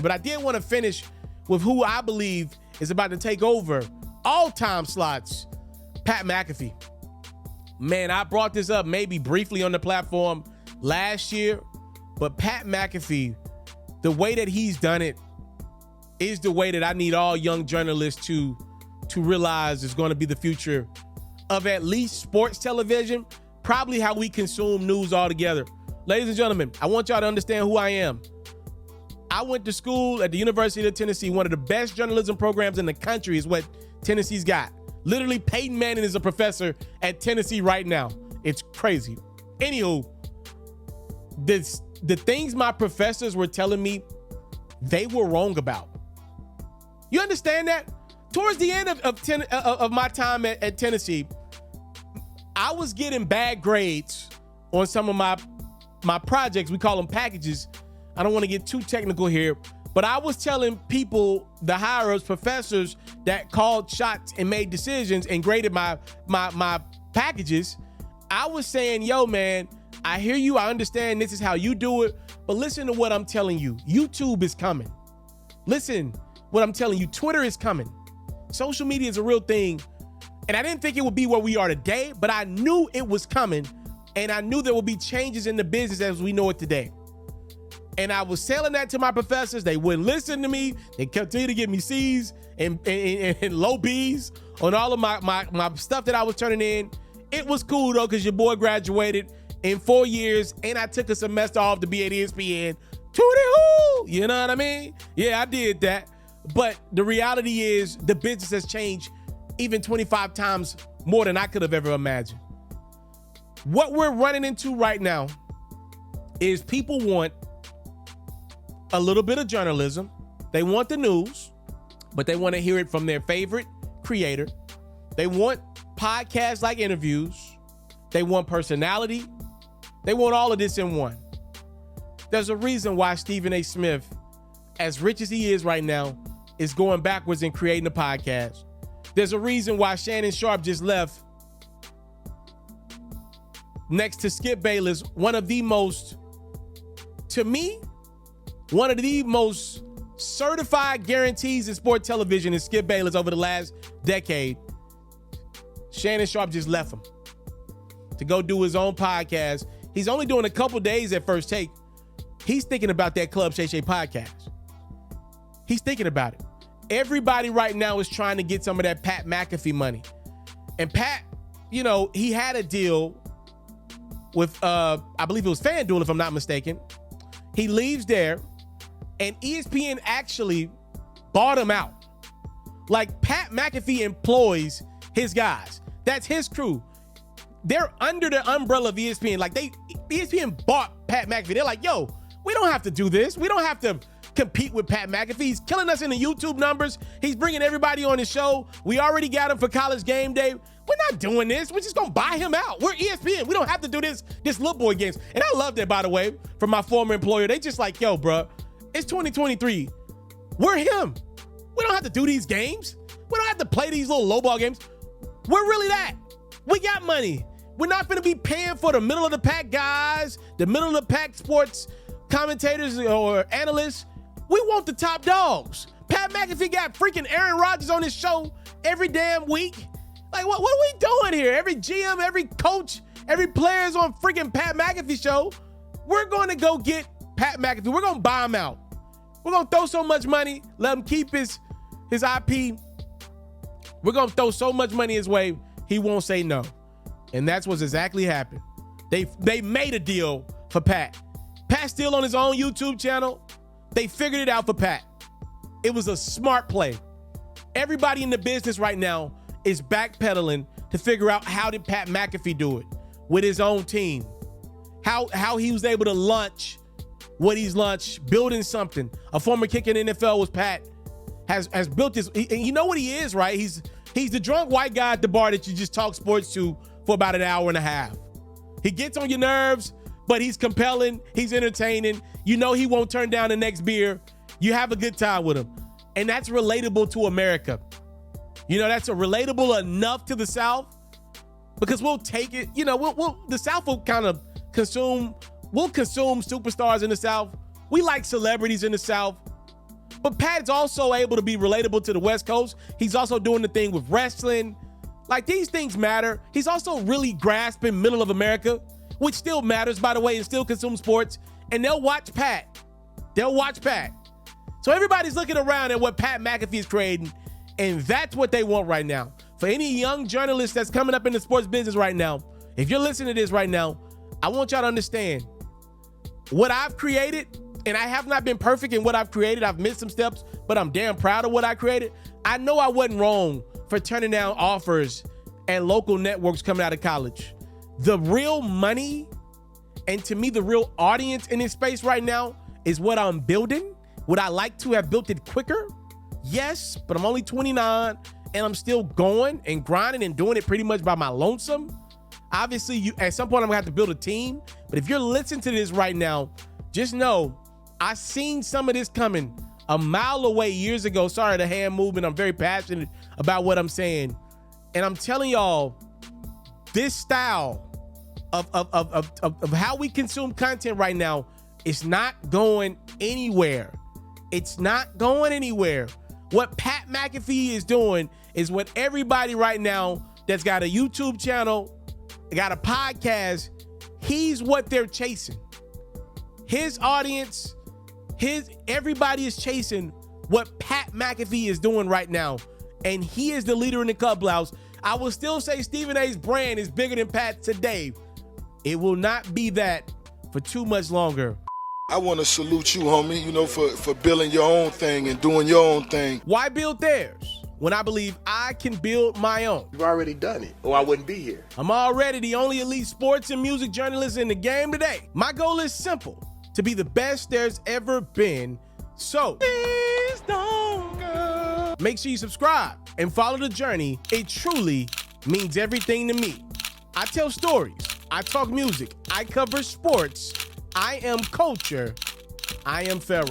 But I did want to finish with who I believe is about to take over all time slots, Pat McAfee. Man, I brought this up maybe briefly on the platform last year, but Pat McAfee, the way that he's done it is the way that I need all young journalists to realize is going to be the future of at least sports television, probably how we consume news altogether. Ladies and gentlemen, I want y'all to understand who I am. I went to school at the University of Tennessee. One of the best journalism programs in the country is what Tennessee's got. Literally, Peyton Manning is a professor at Tennessee right now. It's crazy. Anywho, the things my professors were telling me, they were wrong about. You understand that? Towards the end of my time at Tennessee, I was getting bad grades on some of my projects. We call them packages. I don't want to get too technical here, but I was telling people, the higher-ups, professors that called shots and made decisions and graded my packages. I was saying, yo, man, I hear you. I understand this is how you do it, but listen to what I'm telling you. YouTube is coming. Listen, what I'm telling you, Twitter is coming. Social media is a real thing. And I didn't think it would be where we are today, but I knew it was coming. And I knew there would be changes in the business as we know it today. And I was selling that to my professors. They wouldn't listen to me. They continued to give me C's and low B's on all of my stuff that I was turning in. It was cool though, because your boy graduated in 4 years and I took a semester off to be at ESPN. Tootie-hoo! You know what I mean? Yeah, I did that. But the reality is the business has changed even 25 times more than I could have ever imagined. What we're running into right now is people want a little bit of journalism. They want the news, but they want to hear it from their favorite creator. They want podcasts like interviews. They want personality. They want all of this in one. There's a reason why Stephen A. Smith, as rich as he is right now, is going backwards in creating a podcast. There's a reason why Shannon Sharp just left next to Skip Bayless, one of the most, to me, one of the most certified guarantees in sport television is Skip Bayless over the last decade. Shannon Sharp just left him to go do his own podcast. He's only doing a couple days at First Take. He's thinking about that Club Shay Shay podcast. He's thinking about it. Everybody right now is trying to get some of that Pat McAfee money. And Pat, you know, he had a deal with, I believe it was FanDuel, if I'm not mistaken. He leaves there, and ESPN actually bought him out. Like, Pat McAfee employs his guys. That's his crew. They're under the umbrella of ESPN. Like, ESPN bought Pat McAfee. They're like, yo, we don't have to do this. We don't have to compete with Pat McAfee. He's killing us in the YouTube numbers. He's bringing everybody on his show. We already got him for College Game Day. We're not doing this. We're just going to buy him out. We're ESPN. We don't have to do this little boy games. And I love that, by the way, from my former employer. They just like, yo, bro, it's 2023. We're him. We don't have to do these games. We don't have to play these little lowball games. We're really that. We got money. We're not going to be paying for the middle of the pack guys, the middle of the pack sports commentators or analysts. We want the top dogs. Pat McAfee got freaking Aaron Rodgers on his show every damn week. Like, what are we doing here? Every GM, every coach, every player is on freaking Pat McAfee show. We're going to go get Pat McAfee. We're going to buy him out. We're going to throw so much money, let him keep his IP. We're going to throw so much money his way, he won't say no. And that's what's exactly happened. They made a deal for Pat. Pat's still on his own YouTube channel. They figured it out for Pat. It was a smart play. Everybody in the business right now is backpedaling to figure out, how did Pat McAfee do it with his own team? How he was able to launch what he's launched, building something. A former kicker in the NFL was Pat. Has built this. And you know what he is, right? He's the drunk white guy at the bar that you just talk sports to for about an hour and a half. He gets on your nerves, but he's compelling. He's entertaining. You know he won't turn down the next beer. You have a good time with him. And that's relatable to America. You know, that's relatable enough to the South, because we'll take it. You know, the South will kind of consume superstars in the South. We like celebrities in the South. But Pat's also able to be relatable to the West Coast. He's also doing the thing with wrestling. Like, these things matter. He's also really grasping middle of America, which still matters, by the way, and still consume sports. And they'll watch Pat. They'll watch Pat. So everybody's looking around at what Pat McAfee is creating, and that's what they want right now. For any young journalist that's coming up in the sports business right now, if you're listening to this right now, I want y'all to understand what I've created, and I have not been perfect in what I've created. I've missed some steps, but I'm damn proud of what I created. I know I wasn't wrong for turning down offers and local networks coming out of college. The real money, and to me, the real audience in this space right now is what I'm building. Would I like to have built it quicker? Yes, but I'm only 29 and I'm still going and grinding and doing it pretty much by my lonesome. Obviously, at some point I'm gonna have to build a team, but if you're listening to this right now, just know I seen some of this coming a mile away years ago. Sorry, the hand movement. I'm very passionate about what I'm saying. And I'm telling y'all, this style of how we consume content right now is not going anywhere. It's not going anywhere. What Pat McAfee is doing is what everybody right now that's got a YouTube channel, got a podcast, he's what they're chasing. His audience, everybody is chasing what Pat McAfee is doing right now. And he is the leader in the clubhouse. I will still say Stephen A's brand is bigger than Pat today. It will not be that for too much longer. I want to salute you, homie, you know, for building your own thing and doing your own thing. Why build theirs when I believe I can build my own? You've already done it, or I wouldn't be here. I'm already the only elite sports and music journalist in the game today. My goal is simple, to be the best there's ever been. So, please don't go. Make sure you subscribe and follow the journey. It truly means everything to me. I tell stories. I talk music. I cover sports. I am culture. I am Ferro.